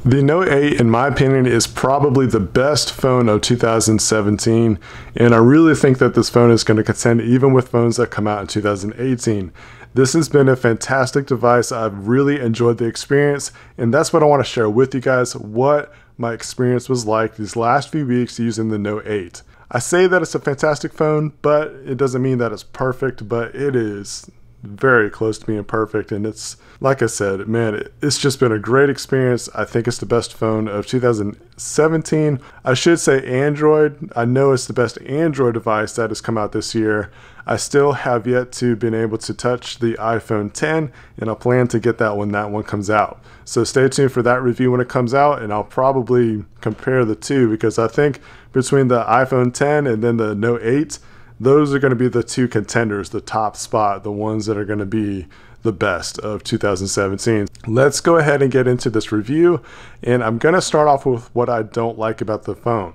The Note 8, in my opinion, is probably the best phone of 2017, and I really think that this phone is going to contend even with phones that come out in 2018. This has been a fantastic device. I've really enjoyed the experience, and that's what I want to share with you guys, what my experience was like these last few weeks using the Note 8. I say that it's a fantastic phone, but it doesn't mean that it's perfect, but it is very close to being perfect, and it's, like I said, man, it's just been a great experience. I think it's the best phone of 2017. I should say Android. I know it's the best Android device that has come out this year. I still have yet to been able to touch the iPhone 10, and I plan to get that when that one comes out. So stay tuned for that review when it comes out, and I'll probably compare the two, because I think between the iPhone 10 and then the Note 8, those are going to be the two contenders, the top spot, the ones that are going to be the best of 2017. Let's go ahead and get into this review, and I'm going to start off with what I don't like about the phone,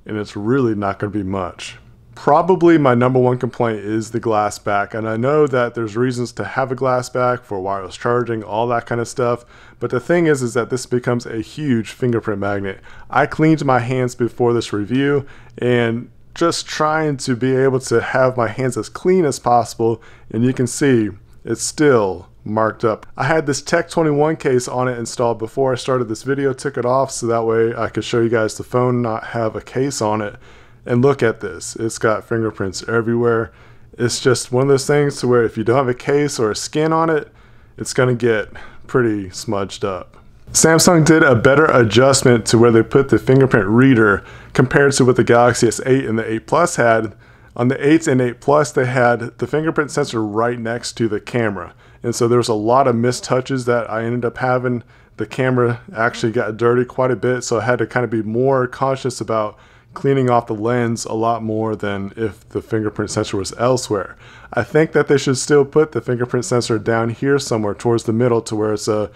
and it's really not going to be much. Probably my number one complaint is the glass back, and I know that there's reasons to have a glass back for wireless charging, all that kind of stuff, but the thing is that this becomes a huge fingerprint magnet. I cleaned my hands before this review, and just trying to be able to have my hands as clean as possible, and you can see it's still marked up. I had this Tech 21 case on it installed before I started this video, took it off so that way I could show you guys the phone not have a case on it. And look at this, it's got fingerprints everywhere. It's just one of those things to where if you don't have a case or a skin on it, it's gonna get pretty smudged up. Samsung did a better adjustment to where they put the fingerprint reader compared to what the Galaxy S8 and the 8 Plus had. On the 8 and 8 Plus, they had the fingerprint sensor right next to the camera. And so there was a lot of missed touches that I ended up having. The camera actually got dirty quite a bit, so I had to kind of be more cautious about cleaning off the lens a lot more than if the fingerprint sensor was elsewhere. I think that they should still put the fingerprint sensor down here somewhere towards the middle to where it's a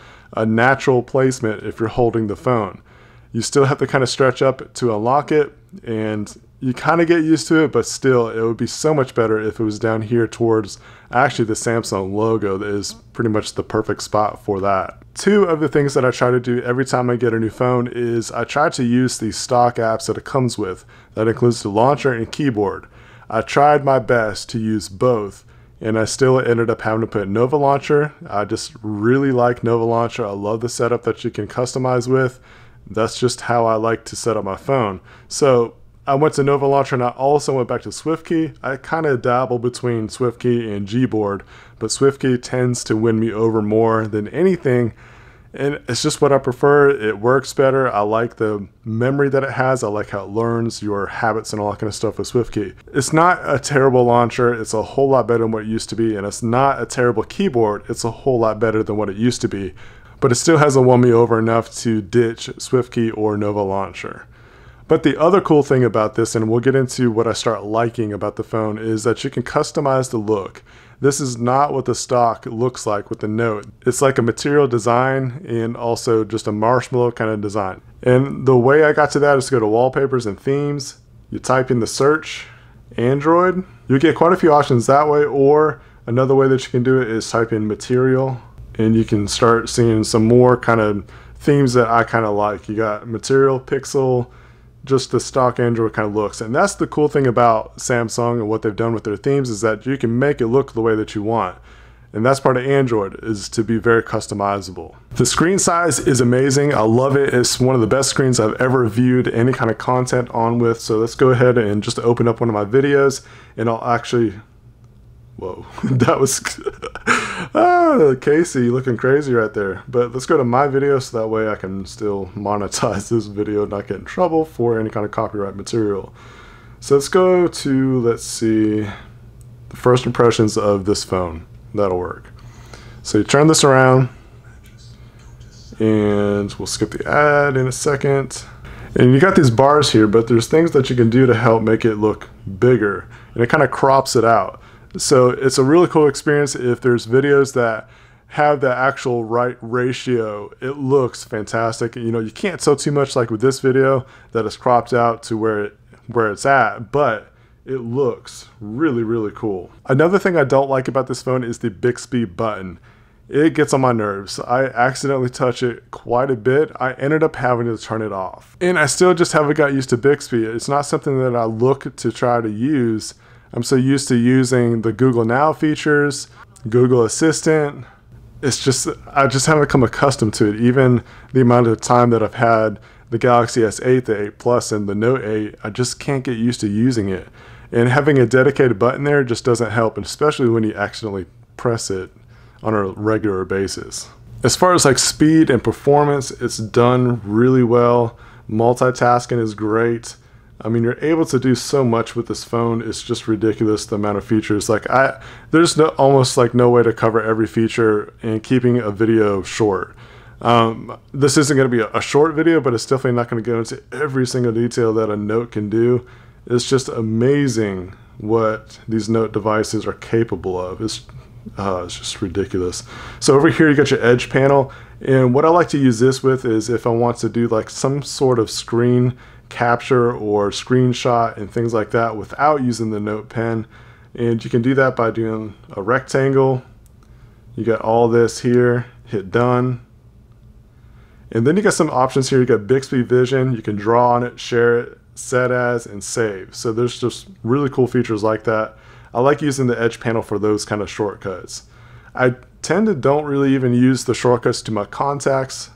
natural placement if you're holding the phone. You still have to kind of stretch up to unlock it, and you kind of get used to it, but still it would be so much better if it was down here towards actually the Samsung logo. That is pretty much the perfect spot for that. Two of the things that I try to do every time I get a new phone is I try to use the stock apps that it comes with. That includes the launcher and keyboard. I tried my best to use both, and I still ended up having to put Nova Launcher. I just really like Nova Launcher. I love the setup that you can customize with. That's just how I like to set up my phone. So I went to Nova Launcher, and I also went back to SwiftKey. I kind of dabble between SwiftKey and Gboard, but SwiftKey tends to win me over more than anything, and it's just what I prefer. It works better. I like the memory that it has. I like how it learns your habits and all that kind of stuff with SwiftKey. It's not a terrible launcher. It's a whole lot better than what it used to be, and it's not a terrible keyboard. It's a whole lot better than what it used to be, but it still hasn't won me over enough to ditch SwiftKey or Nova Launcher. But the other cool thing about this, and we'll get into what I start liking about the phone, is that you can customize the look. This is not what the stock looks like with the Note. It's like a material design and also just a marshmallow kind of design. And the way I got to that is to go to wallpapers and themes. You type in the search, Android. You get quite a few options that way, or another way that you can do it is type in material, and you can start seeing some more kind of themes that I kind of like. You got material, pixel, just the stock Android kind of looks. And that's the cool thing about Samsung and what they've done with their themes, is that you can make it look the way that you want. And that's part of Android, is to be very customizable. The screen size is amazing. I love it. It's one of the best screens I've ever viewed any kind of content on with. So let's go ahead and just open up one of my videos, and I'll actually, whoa, that was Casey looking crazy right there. But let's go to my video so that way I can still monetize this video and not get in trouble for any kind of copyright material. So let's go to, let's see, the first impressions of this phone. That'll work. So you turn this around, and we'll skip the ad in a second. And you got these bars here, but there's things that you can do to help make it look bigger, and it kind of crops it out. So it's a really cool experience. If there's videos that have the actual right ratio, it looks fantastic. You know, you can't tell too much like with this video that it's cropped out to where it's at, but it looks really, really cool. Another thing I don't like about this phone is the Bixby button. It gets on my nerves. I accidentally touch it quite a bit. I ended up having to turn it off. And I still just haven't got used to Bixby. It's not something that I look to try to use. I'm so used to using the Google Now features, Google Assistant. It's just, I just haven't become accustomed to it. Even the amount of time that I've had the Galaxy S8, the 8 Plus, and the Note 8, I just can't get used to using it. And having a dedicated button there just doesn't help, and especially when you accidentally press it on a regular basis. As far as like speed and performance, it's done really well. Multitasking is great. I mean, you're able to do so much with this phone. It's just ridiculous, the amount of features. Like there's almost like no way to cover every feature, and keeping a video short. This isn't going to be a short video, but it's definitely not going to go into every single detail that a Note can do. It's just amazing what these Note devices are capable of. It's just ridiculous. So over here you got your edge panel, and what I like to use this with is if I want to do like some sort of screen capture or screenshot and things like that without using the Note pen. And you can do that by doing a rectangle. You got all this here, hit done. And then you got some options here. You got Bixby Vision, you can draw on it, share it, set as, and save. So there's just really cool features like that. I like using the edge panel for those kind of shortcuts. I tend to don't really even use the shortcuts to my contacts.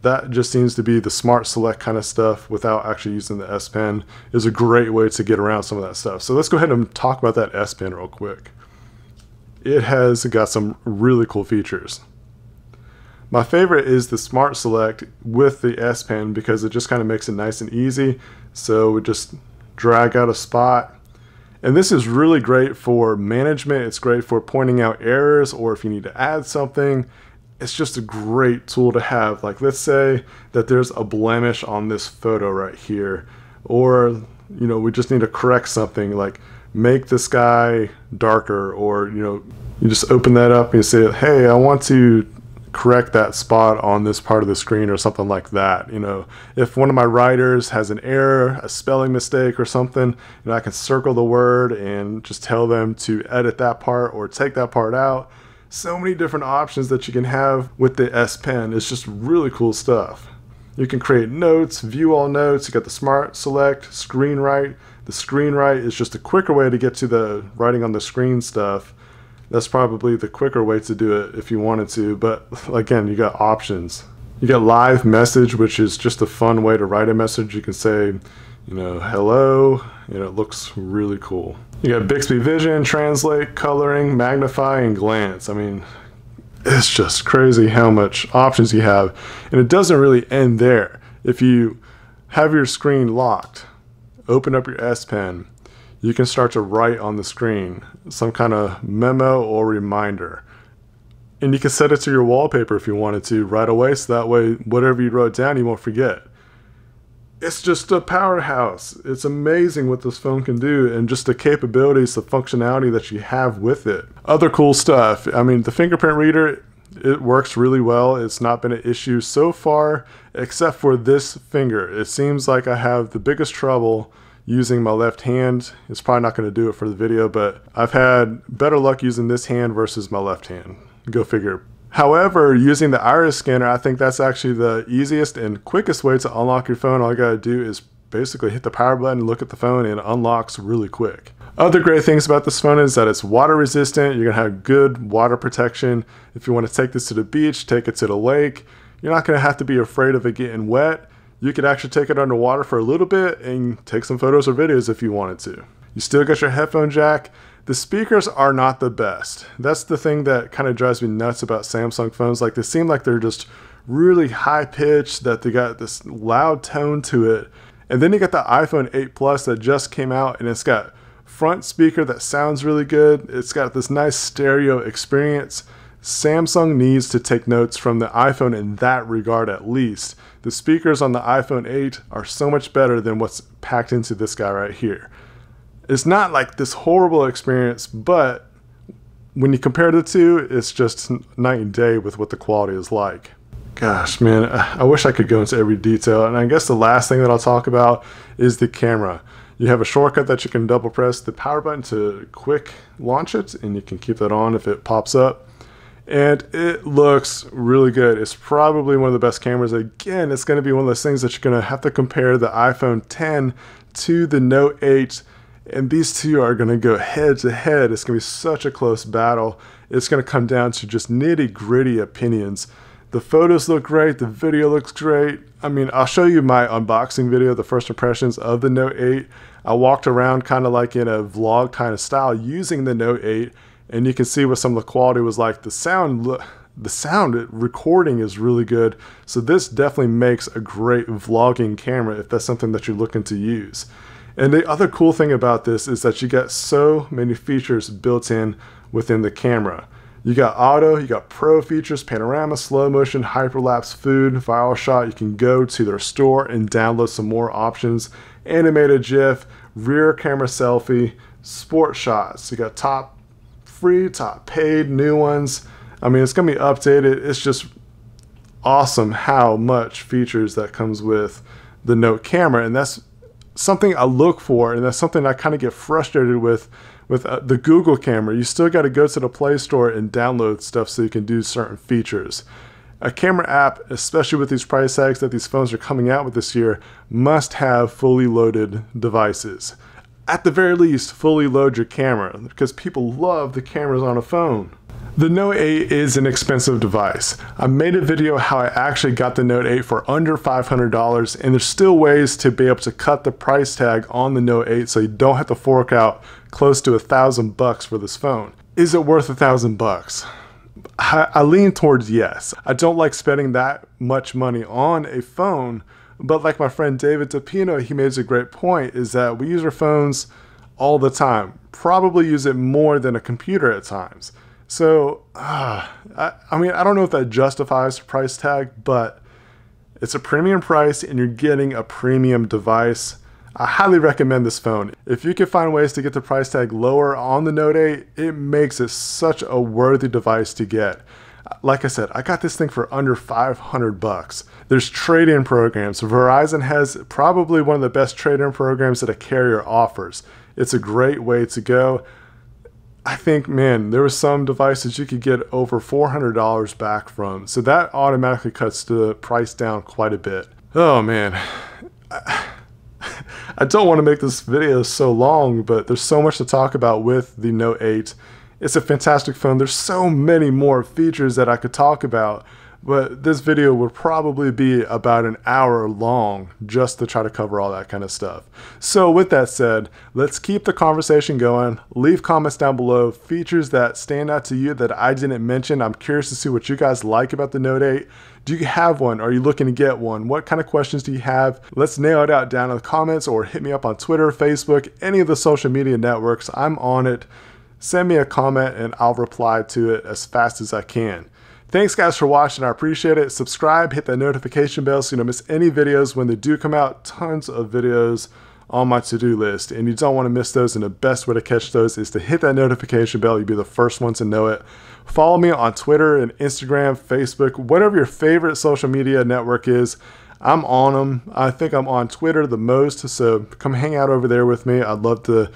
That just seems to be the smart select kind of stuff without actually using the S Pen. Is a great way to get around some of that stuff. So let's go ahead and talk about that S Pen real quick. It has got some really cool features. My favorite is the smart select with the S Pen because it just kind of makes it nice and easy. So we just drag out a spot. And this is really great for management. It's great for pointing out errors, or if you need to add something. It's just a great tool to have. Like, let's say that there's a blemish on this photo right here, or we just need to correct something, like make this guy darker, or you just open that up and you say, hey, I want to correct that spot on this part of the screen, or something like that. If one of my writers has an error, a spelling mistake or something, I can circle the word and just tell them to edit that part or take that part out. So many different options that you can have with the S Pen. It's just really cool stuff. You can create notes, view all notes. You got the smart select, screen write. The screen write is just a quicker way to get to the writing on the screen stuff. That's probably the quicker way to do it if you wanted to, but again, you got options. You got live message, which is just a fun way to write a message. You can say, hello, it looks really cool. You got Bixby Vision, translate, coloring, magnify, and glance. I mean, it's just crazy how much options you have, and it doesn't really end there. If you have your screen locked, open up your S Pen, you can start to write on the screen some kind of memo or reminder. And you can set it to your wallpaper if you wanted to right away, so that way whatever you wrote down you won't forget. It's just a powerhouse. It's amazing what this phone can do, and just the capabilities, the functionality that you have with it. Other cool stuff. I mean, the Fingerprint Reader, it works really well. It's not been an issue so far, except for this finger. It seems like I have the biggest trouble using my left hand. It's probably not going to do it for the video, but I've had better luck using this hand versus my left hand. Go figure. However, using the iris scanner, I think that's actually the easiest and quickest way to unlock your phone. All you gotta do is basically hit the power button, look at the phone, and it unlocks really quick. Other great things about this phone is that it's water resistant. You're gonna have good water protection. If you want to take this to the beach, take it to the lake, you're not gonna have to be afraid of it getting wet. You could actually take it underwater for a little bit and take some photos or videos if you wanted to. You still got your headphone jack. The speakers are not the best. That's the thing that kind of drives me nuts about Samsung phones. Like, they seem like they're just really high pitched, that they got this loud tone to it. And then you got the iPhone 8 Plus that just came out, and it's got front speaker that sounds really good. It's got this nice stereo experience. Samsung needs to take notes from the iPhone in that regard at least. The speakers on the iPhone 8 are so much better than what's packed into this guy right here. It's not like this horrible experience, but when you compare the two, it's just night and day with what the quality is like. Gosh, man, I wish I could go into every detail. And I guess the last thing that I'll talk about is the camera. You have a shortcut that you can double press the power button to quick launch it, and you can keep that on if it pops up. and it looks really good. It's probably one of the best cameras. Again, it's going to be one of those things that you're going to have to compare the iPhone 10 to the Note 8, and these two are going to go head to head. It's going to be such a close battle. It's going to come down to just nitty-gritty opinions. The photos look great, the video looks great. I mean, I'll show you my unboxing video, the first impressions of the Note 8. I walked around kind of like in a vlog kind of style using the Note 8, and you can see what some of the quality was like. The sound recording is really good. So this definitely makes a great vlogging camera if that's something that you're looking to use. And the other cool thing about this is that you got so many features built in within the camera. You got auto, you got pro features, panorama, slow motion, hyperlapse, food, viral shot. You can go to their store and download some more options. Animated GIF, rear camera selfie, sport shots. You got top free, top paid, new ones. I mean, it's gonna be updated. It's just awesome how much features that comes with the Note camera, and that's something I look for, and that's something I kind of get frustrated with the Google camera. You still got to go to the Play Store and download stuff so you can do certain features. A camera app, especially with these price tags that these phones are coming out with this year, must have fully loaded devices. At the very least, fully load your camera, because people love the cameras on a phone. The Note 8 is an expensive device. I made a video how I actually got the Note 8 for under $500, and there's still ways to be able to cut the price tag on the Note 8 so you don't have to fork out close to $1,000 for this phone. Is it worth $1,000? I lean towards yes. I don't like spending that much money on a phone, but like my friend David Tapino, he made a great point, is that we use our phones all the time. Probably use it more than a computer at times. So, I mean, I don't know if that justifies the price tag, but it's a premium price and you're getting a premium device. I highly recommend this phone. If you can find ways to get the price tag lower on the Note 8, it makes it such a worthy device to get. Like I said, I got this thing for under $500. There's trade-in programs. Verizon has probably one of the best trade-in programs that a carrier offers. It's a great way to go. I think, man, there were some devices you could get over $400 back from. So that automatically cuts the price down quite a bit. Oh man, I don't want to make this video so long, but there's so much to talk about with the Note 8. It's a fantastic phone. There's so many more features that I could talk about, but this video would probably be about an hour long just to try to cover all that kind of stuff. So with that said, let's keep the conversation going. Leave comments down below, features that stand out to you that I didn't mention. I'm curious to see what you guys like about the Note 8. Do you have one? Are you looking to get one? What kind of questions do you have? Let's nail it out down in the comments, or hit me up on Twitter, Facebook, any of the social media networks. I'm on it. Send me a comment and I'll reply to it as fast as I can. Thanks guys for watching, I appreciate it. Subscribe, hit that notification bell so you don't miss any videos when they do come out. Tons of videos on my to-do list, and you don't want to miss those, and the best way to catch those is to hit that notification bell. You'll be the first one to know it. Follow me on Twitter and Instagram, Facebook, whatever your favorite social media network is. I'm on them. I think I'm on Twitter the most, so come hang out over there with me. I'd love to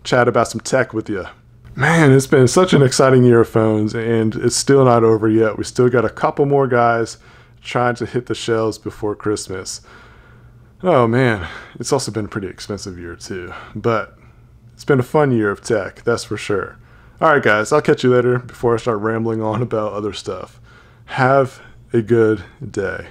chat about some tech with you. Man, it's been such an exciting year of phones, and it's still not over yet. We still got a couple more guys trying to hit the shelves before Christmas. Oh man, it's also been a pretty expensive year too, but it's been a fun year of tech, that's for sure. Alright guys, I'll catch you later before I start rambling on about other stuff. Have a good day.